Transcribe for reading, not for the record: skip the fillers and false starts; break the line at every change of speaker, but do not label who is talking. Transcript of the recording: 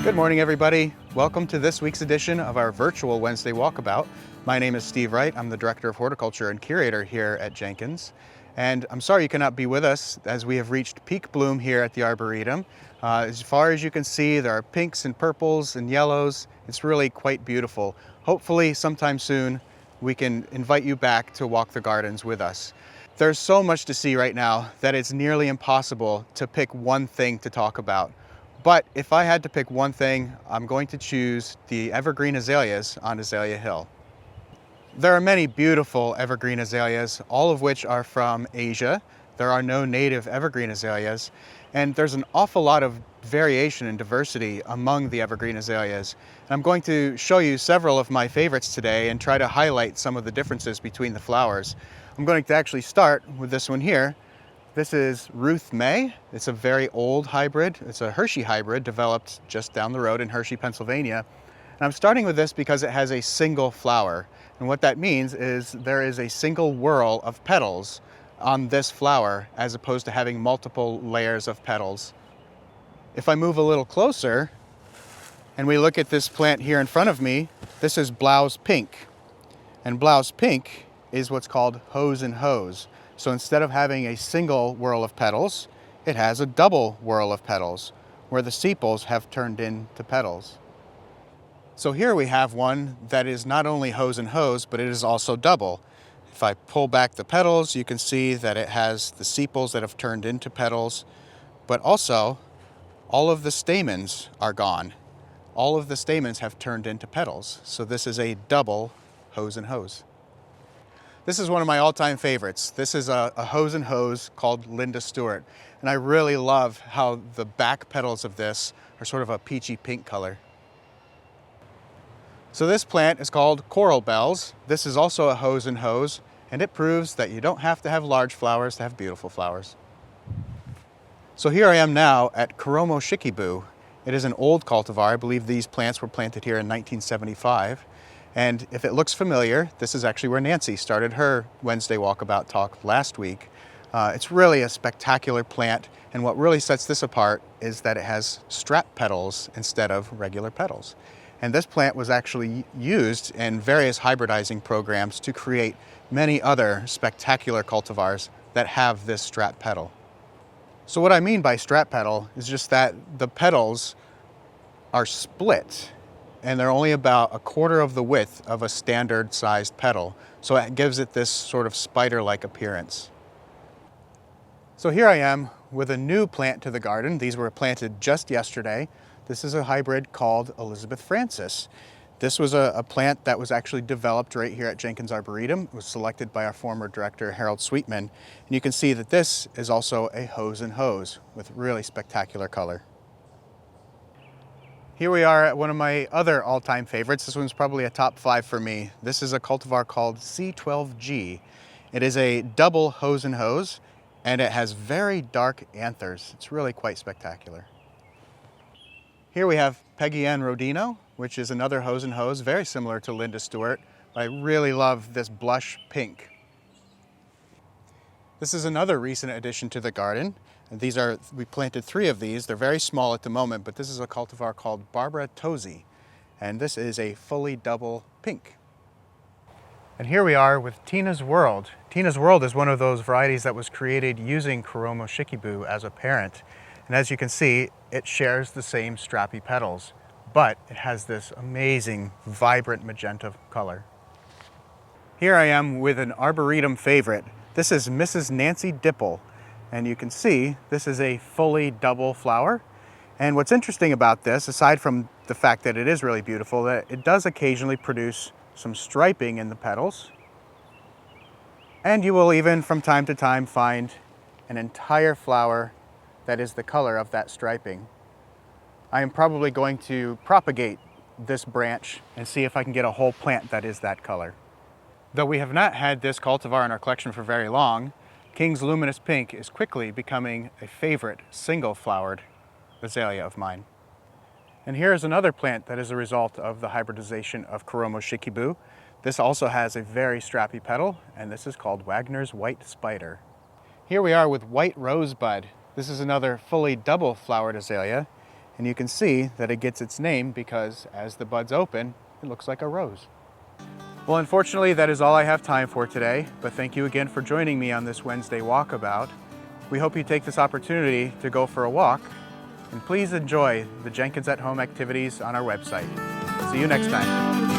Good morning, everybody. Welcome to this week's edition of our virtual Wednesday Walkabout. My name is Steve Wright. I'm the Director of Horticulture and Curator here at Jenkins. And I'm sorry you cannot be with us as we have reached peak bloom here at the Arboretum. As far as you can see, there are pinks and purples and yellows. It's really quite beautiful. Hopefully sometime soon we can invite you back to walk the gardens with us. There's so much to see right now that it's nearly impossible to pick one thing to talk about. But if I had to pick one thing, I'm going to choose the evergreen azaleas on Azalea Hill. There are many beautiful evergreen azaleas, all of which are from Asia. There are no native evergreen azaleas, and there's an awful lot of variation and diversity among the evergreen azaleas. And I'm going to show you several of my favorites today and try to highlight some of the differences between the flowers. I'm going to actually start with this one here. This is Ruth May. It's a very old hybrid. It's a Hershey hybrid developed just down the road in Hershey, Pennsylvania. And I'm starting with this because it has a single flower. And what that means is there is a single whorl of petals on this flower as opposed to having multiple layers of petals. If I move a little closer and we look at this plant here in front of me, this is Blau's Pink. And Blau's Pink is what's called hose and hose. So instead of having a single whorl of petals, it has a double whorl of petals, where the sepals have turned into petals. So here we have one that is not only hose and hose, but it is also double. If I pull back the petals, you can see that it has the sepals that have turned into petals, but also all of the stamens are gone. All of the stamens have turned into petals. So this is a double hose and hose. This is one of my all-time favorites. This is a hose and hose called Linda Stewart. And I really love how the back petals of this are sort of a peachy pink color. So this plant is called Coral Bells. This is also a hose and hose, and it proves that you don't have to have large flowers to have beautiful flowers. So here I am now at Kuromo Shikibu. It is an old cultivar. I believe these plants were planted here in 1975. And if it looks familiar, this is actually where Nancy started her Wednesday Walkabout talk last week. It's really a spectacular plant, and what really sets this apart is that it has strap petals instead of regular petals. And this plant was actually used in various hybridizing programs to create many other spectacular cultivars that have this strap petal. So what I mean by strap petal is just that the petals are split, and they're only about a quarter of the width of a standard sized petal. So it gives it this sort of spider-like appearance. So here I am with a new plant to the garden. These were planted just yesterday. This is a hybrid called Elizabeth Francis. This was a plant that was actually developed right here at Jenkins Arboretum. It was selected by our former director, Harold Sweetman. And you can see that this is also a hose and hose with really spectacular color. Here we are at one of my other all-time favorites. This one's probably a top 5 for me. This is a cultivar called C12G. It is a double hose and hose, and it has very dark anthers. It's really quite spectacular. Here we have Peggy Ann Rodino, which is another hose and hose, very similar to Linda Stewart, but I really love this blush pink. This is another recent addition to the garden. We planted 3 of these. They're very small at the moment, but this is a cultivar called Barbara Tozy, and this is a fully double pink. And here we are with Tina's World. Tina's World is one of those varieties that was created using Kuromo Shikibu as a parent. And as you can see, it shares the same strappy petals, but it has this amazing, vibrant magenta color. Here I am with an Arboretum favorite. This is Mrs. Nancy Dipple. And you can see this is a fully double flower. And what's interesting about this, aside from the fact that it is really beautiful, that it does occasionally produce some striping in the petals. And you will even from time to time find an entire flower that is the color of that striping. I am probably going to propagate this branch and see if I can get a whole plant that is that color. Though we have not had this cultivar in our collection for very long, King's Luminous Pink is quickly becoming a favorite single-flowered azalea of mine. And here is another plant that is a result of the hybridization of Kuromo Shikibu. This also has a very strappy petal, and this is called Wagner's White Spider. Here we are with White Rosebud. This is another fully double-flowered azalea, And you can see that it gets its name because as the buds open, it looks like a rose. Well, unfortunately, that is all I have time for today, but thank you again for joining me on this Wednesday Walkabout. We hope you take this opportunity to go for a walk, and please enjoy the Jenkins at Home activities on our website. See you next time.